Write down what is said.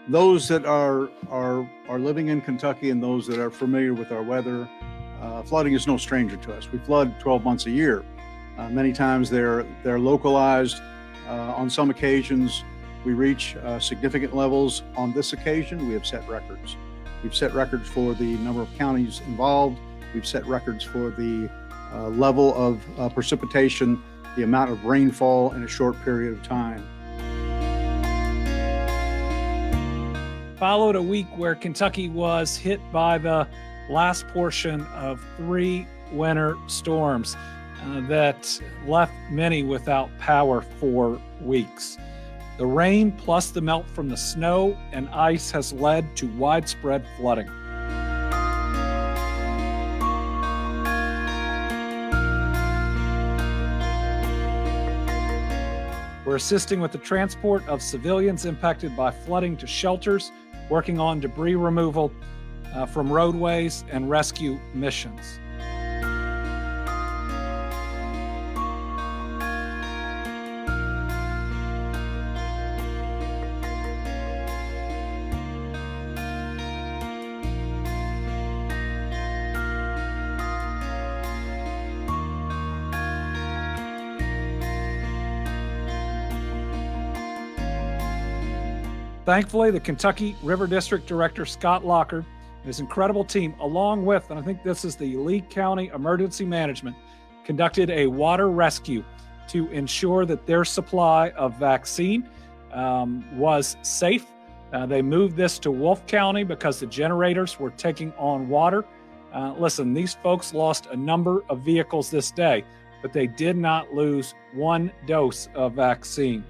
those that are living in Kentucky and those that are familiar with our weather, flooding is no stranger to us. We flood 12 months a year. Many times they're localized. On some occasions, we reach significant levels. On this occasion, we have set records. We've set records for the number of counties involved. We've set records for the level of precipitation, the amount of rainfall in a short period of time. Followed a week where Kentucky was hit by the last portion of 3 winter storms that left many without power for weeks. The rain plus the melt from the snow and ice has led to widespread flooding. We're assisting with the transport of civilians impacted by flooding to shelters, working on debris removal from roadways and rescue missions. Thankfully, the Kentucky River District Director, Scott Lockard, and his incredible team, along with, and I think this is the Lee County Emergency Management, conducted a water rescue to ensure that their supply of vaccine was safe. They moved this to Wolfe County because the generators were taking on water. Listen, these folks lost a number of vehicles this day, but they did not lose one dose of vaccine.